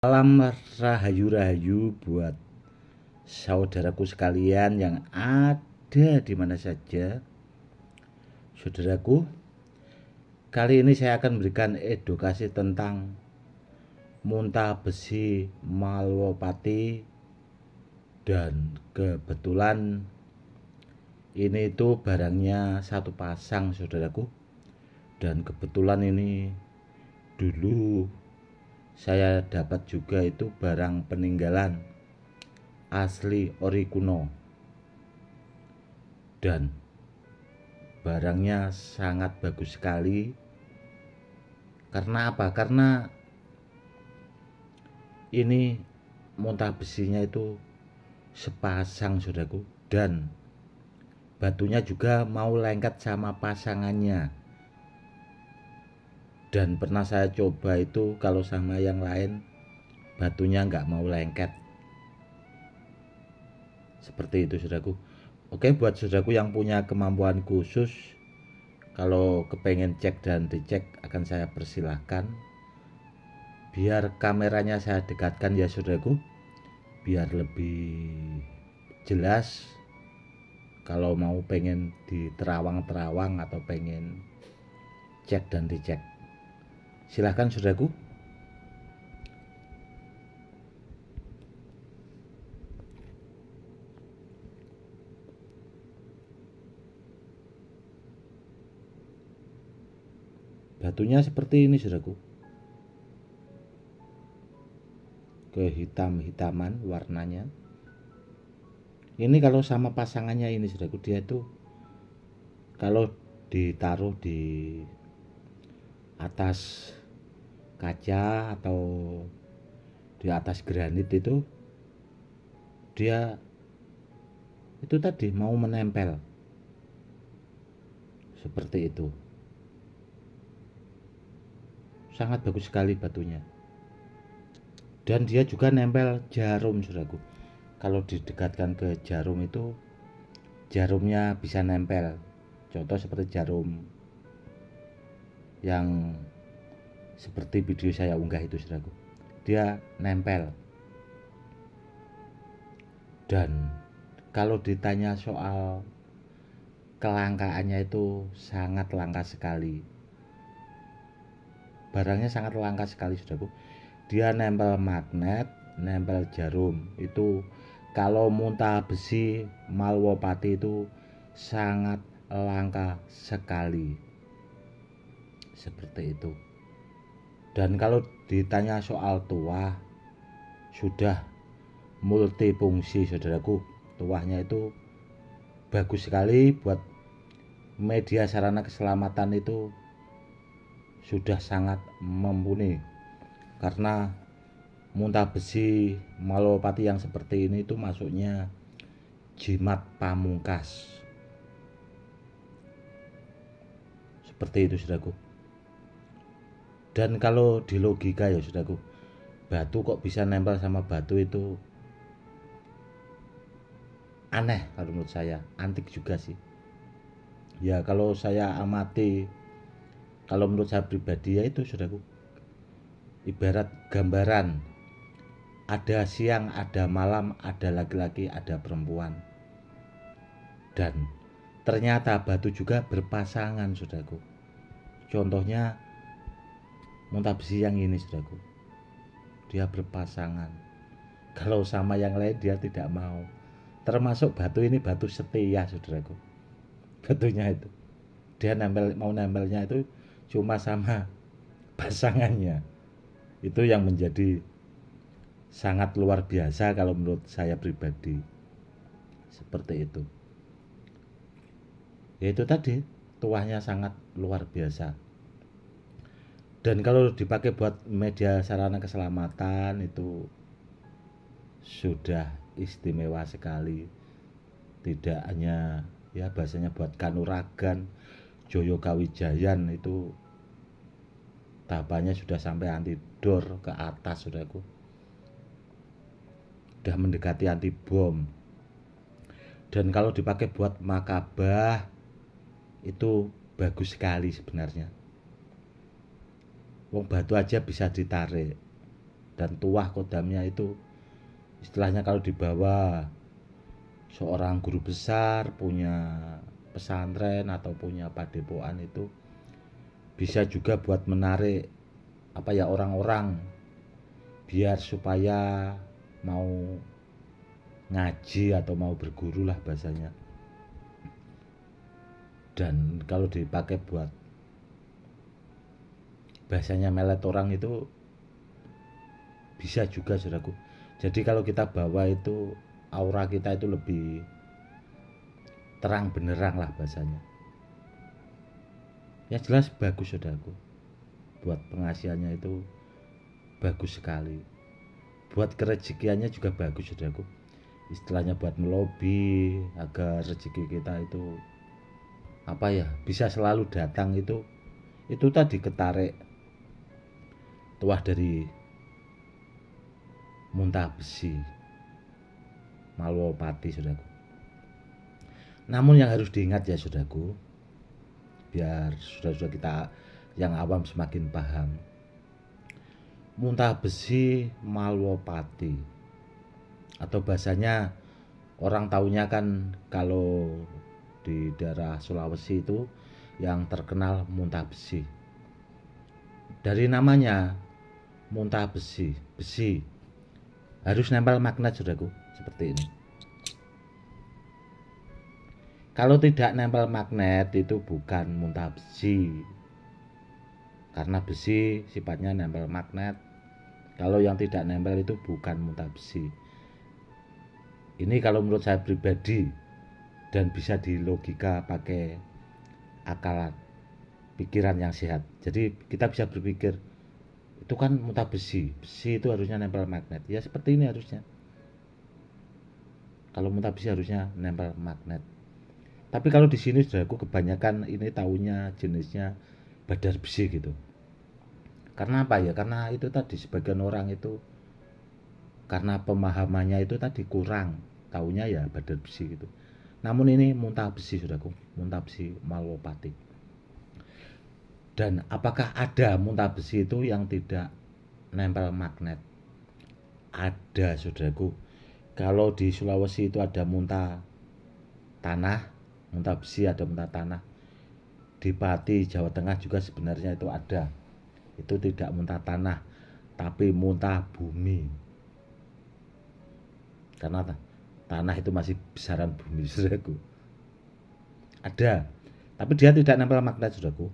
Salam rahayu-rahayu buat saudaraku sekalian yang ada di mana saja. Saudaraku, kali ini saya akan memberikan edukasi tentang muntah besi Malwopati, dan kebetulan ini itu barangnya satu pasang, saudaraku. Dan kebetulan ini dulu saya dapat juga itu barang peninggalan asli ori kuno, dan barangnya sangat bagus sekali. Karena apa? Karena ini muntah besinya itu sepasang, saudaraku, dan batunya juga mau lengket sama pasangannya. Dan pernah saya coba itu kalau sama yang lain batunya nggak mau lengket. Seperti itu, saudaraku. Oke, buat saudaraku yang punya kemampuan khusus, kalau kepengen cek dan dicek akan saya persilahkan. Biar kameranya saya dekatkan ya, saudaraku, biar lebih jelas. Kalau mau pengen di terawang-terawang atau pengen cek dan dicek, silahkan, saudaraku. Batunya seperti ini, saudaraku, kehitam-hitaman warnanya. Ini kalau sama pasangannya ini, saudaraku, dia tuh kalau ditaruh di atas kaca atau di atas granit itu, dia itu tadi mau menempel seperti itu. Sangat bagus sekali batunya, dan dia juga nempel jarum, saudaraku. Kalau didekatkan ke jarum itu, jarumnya bisa nempel. Contoh seperti jarum yang seperti video saya unggah itu, saudaraku, dia nempel. Dan kalau ditanya soal kelangkaannya, itu sangat langka sekali. Barangnya sangat langka sekali, saudaraku. Dia nempel magnet, nempel jarum. Itu kalau muntah besi Malwopati itu sangat langka sekali. Seperti itu. Dan kalau ditanya soal tuah, sudah multifungsi, saudaraku. Tuahnya itu bagus sekali buat media sarana keselamatan, itu sudah sangat mumpuni. Karena muntah besi Malwopati yang seperti ini itu masuknya jimat pamungkas. Seperti itu, saudaraku. Dan kalau di logika ya, saudaraku, batu kok bisa nempel sama batu, itu aneh kalau menurut saya, antik juga sih. Ya kalau saya amati, kalau menurut saya pribadi ya itu, saudaraku, ibarat gambaran, ada siang, ada malam, ada laki-laki, ada perempuan. Dan ternyata batu juga berpasangan, saudaraku. Contohnya muntah besi yang ini, saudaraku, dia berpasangan. Kalau sama yang lain dia tidak mau. Termasuk batu ini batu setia, saudaraku. Batunya itu dia mau nempelnya itu cuma sama pasangannya. Itu yang menjadi sangat luar biasa kalau menurut saya pribadi. Seperti itu. Yaitu tadi, tuahnya sangat luar biasa. Dan kalau dipakai buat media sarana keselamatan, itu sudah istimewa sekali. Tidak hanya ya bahasanya buat Kanuragan, Joyo Kawijayan, itu tahapannya sudah sampai anti dor ke atas, saudaraku. Sudah mendekati anti bom. Dan kalau dipakai buat makabah, itu bagus sekali sebenarnya. Wong batu aja bisa ditarik. dan tuah kodamnya itu istilahnya kalau dibawa seorang guru besar punya pesantren atau punya padepokan itu bisa juga buat menarik orang-orang biar supaya mau ngaji atau mau berguru lah bahasanya. Dan kalau dipakai buat bahasanya melet orang itu bisa juga saudaraku. Jadi kalau kita bawa itu aura kita itu lebih terang benerang lah bahasanya. Ya jelas bagus saudaraku. Buat pengasihannya itu bagus sekali. Buat kerezekiannya juga bagus saudaraku. Istilahnya buat melobi agar rezeki kita itu bisa selalu datang itu tadi ketarik tuah dari muntah besi Malwapati saudaraku. Namun yang harus diingat ya saudaraku, biar saudara-saudara kita yang awam semakin paham, muntah besi Malwapati atau bahasanya orang taunya kan kalau di daerah Sulawesi itu yang terkenal muntah besi. Dari namanya muntah besi, besi harus nempel magnet saudaraku, seperti ini. Kalau tidak nempel magnet itu bukan muntah besi, karena besi sifatnya nempel magnet. Kalau yang tidak nempel itu bukan muntah besi. Ini kalau menurut saya pribadi dan bisa dilogika pakai akal pikiran yang sehat. Jadi kita bisa berpikir itu kan muntah besi, besi itu harusnya nempel magnet. Ya seperti ini harusnya. Kalau muntah besi harusnya nempel magnet. Tapi kalau di sini saudaraku kebanyakan ini taunya jenisnya badar besi gitu. Karena apa ya? Karena itu tadi sebagian orang itu karena pemahamannya itu tadi kurang, taunya ya badar besi gitu. Namun ini muntah besi saudaraku, muntah besi Malwapati. Dan apakah ada muntah besi itu yang tidak nempel magnet? Ada saudaraku. Kalau di Sulawesi itu ada muntah tanah, muntah besi ada muntah tanah. Di Pati, Jawa Tengah juga sebenarnya itu ada. Itu tidak muntah tanah, tapi muntah bumi. Karena tanah itu masih besaran bumi saudaraku. Ada, tapi dia tidak nempel magnet saudaraku.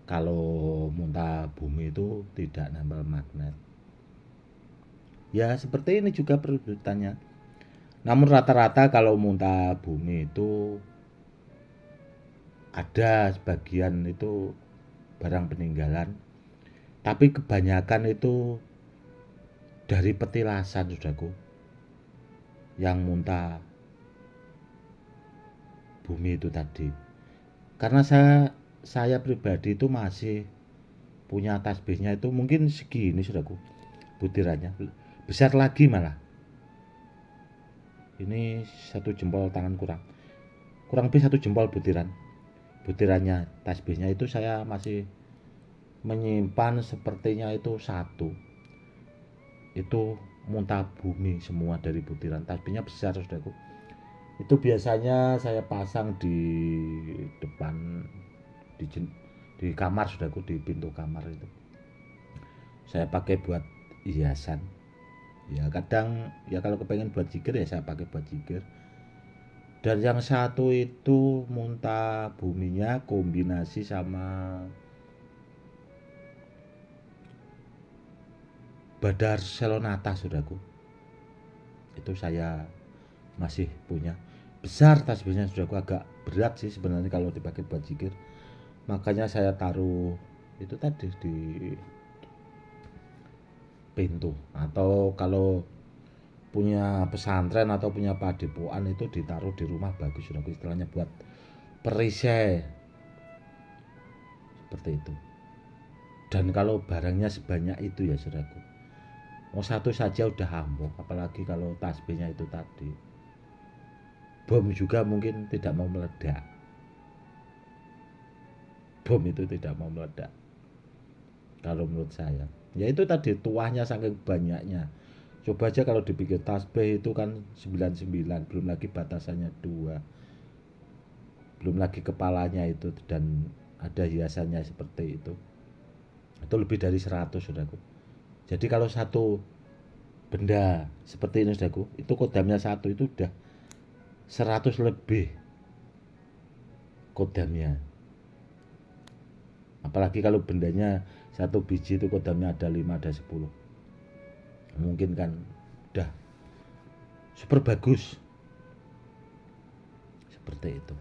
Kalau muntah bumi itu tidak nempel magnet. Ya seperti ini juga perebutannya. Namun rata-rata kalau muntah bumi itu ada sebagian itu barang peninggalan, tapi kebanyakan itu dari petilasan saudaraku yang muntah bumi itu tadi. Karena saya pribadi itu masih punya tasbihnya itu mungkin segini saudaraku butirannya, besar lagi malah. Ini satu jempol tangan kurang lebih satu jempol butirannya tasbihnya itu saya masih menyimpan sepertinya itu satu. Itu muntah bumi semua dari butiran tasbihnya besar saudaraku. Itu biasanya saya pasang di depan di kamar saudaraku, di pintu kamar itu. Saya pakai buat hiasan. Ya kadang ya kalau kepengen buat zikir ya saya pakai buat zikir. Dan yang satu itu muntah buminya kombinasi sama badar selonata saudaraku. Itu saya masih punya. Besar tasbihnya saudaraku, agak berat sih sebenarnya kalau dipakai buat zikir. Makanya saya taruh itu tadi di pintu, atau kalau punya pesantren atau punya padepokan itu ditaruh di rumah bagus saudaraku, istilahnya buat perisai seperti itu. Dan kalau barangnya sebanyak itu ya saudaraku, mau satu saja udah ampuh, apalagi kalau tasbihnya itu tadi. Bom juga mungkin tidak mau meledak. Bom itu tidak mau meledak kalau menurut saya. Ya itu tadi tuahnya saking banyaknya. Coba aja kalau dipikir tasbih itu kan 99, belum lagi batasannya 2, belum lagi kepalanya itu dan ada hiasannya seperti itu. Itu lebih dari 100 saudaraku. Jadi kalau satu benda seperti ini saudaraku, itu kodamnya satu itu udah 100 lebih kodamnya. Apalagi kalau bendanya satu biji itu kodamnya ada 5, ada 10. Mungkin kan udah super bagus. Seperti itu.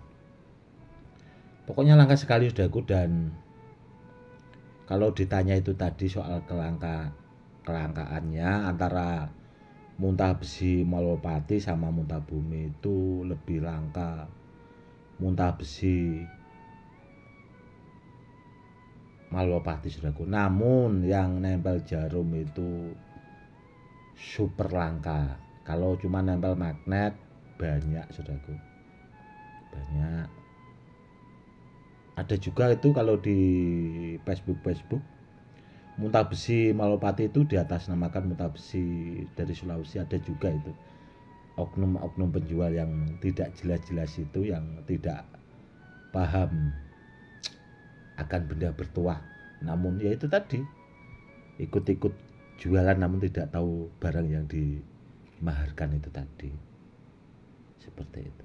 Pokoknya langka sekali saudaraku. Dan kalau ditanya itu tadi soal kelangkaannya antara muntah besi Malwapati sama muntah bumi, itu lebih langka muntah besi Malwapati saudaraku. Namun yang nempel jarum itu super langka. Kalau cuma nempel magnet banyak saudaraku, banyak. Ada juga itu kalau di Facebook muntah besi Malwapati itu di atas namakan muntah besi dari Sulawesi. Ada juga itu oknum-oknum penjual yang tidak jelas-jelas itu, yang tidak paham akan benda bertuah, namun ya itu tadi ikut-ikut jualan namun tidak tahu barang yang dimaharkan itu tadi. Seperti itu.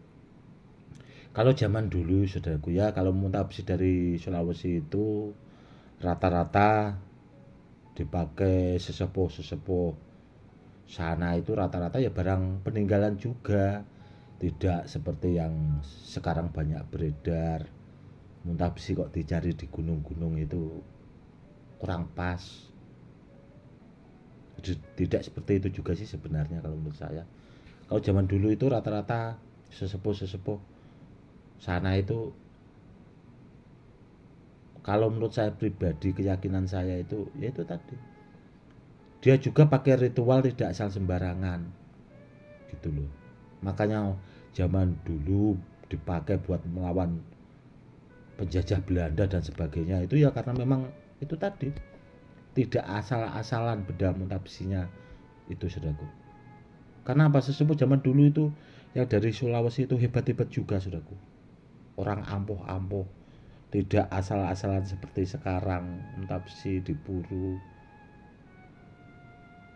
Kalau zaman dulu saudaraku ya, kalau muntah besi dari Sulawesi itu rata-rata dipakai sesepuh sana, itu rata-rata ya barang peninggalan juga, tidak seperti yang sekarang banyak beredar muntah besi kok dicari di gunung-gunung, itu kurang pas. Tidak seperti itu juga sih sebenarnya kalau menurut saya. Kalau zaman dulu itu rata-rata sesepuh sana itu, kalau menurut saya pribadi, keyakinan saya itu yaitu tadi, dia juga pakai ritual tidak asal sembarangan gitu loh. Makanya zaman dulu dipakai buat melawan penjajah Belanda dan sebagainya itu ya karena memang itu tadi tidak asal-asalan benda muntah besinya itu saudaraku. Karena apa, sesepuh zaman dulu itu yang dari Sulawesi itu hebat-hebat juga saudaraku, orang ampuh-ampuh, tidak asal-asalan seperti sekarang muntah besi diburu.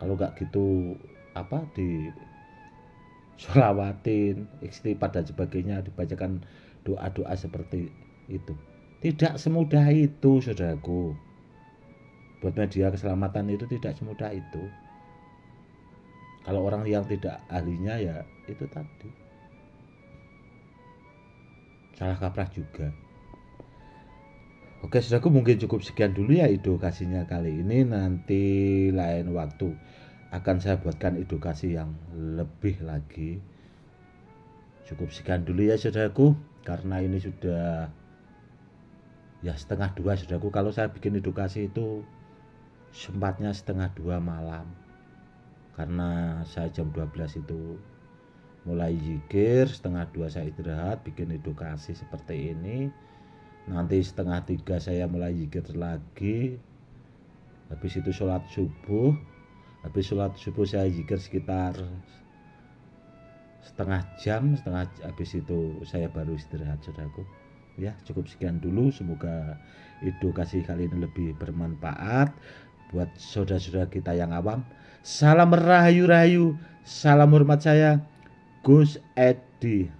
Kalau nggak gitu apa, di sholawatin, istighfar dan sebagainya, dibacakan doa-doa seperti itu. Tidak semudah itu saudaraku. Buat media keselamatan itu tidak semudah itu. Kalau orang yang tidak ahlinya ya itu tadi, salah kaprah juga. Oke saudaraku, mungkin cukup sekian dulu ya edukasinya kali ini. Nanti lain waktu akan saya buatkan edukasi yang lebih lagi. Cukup sekian dulu ya saudaraku, karena ini sudah ya 1:30 saudaraku. Kalau saya bikin edukasi itu sempatnya 1:30 malam, karena saya jam 12 itu mulai zikir, 1:30 saya istirahat bikin edukasi seperti ini. Nanti 2:30 saya mulai zikir lagi, habis itu sholat subuh. Habis sholat subuh saya zikir sekitar setengah jam, habis itu saya baru istirahat saudaraku. Ya cukup sekian dulu, semoga edukasi kali ini lebih bermanfaat buat saudara-saudara kita yang awam. Salam rahayu-rahayu, salam hormat saya Gus Edi.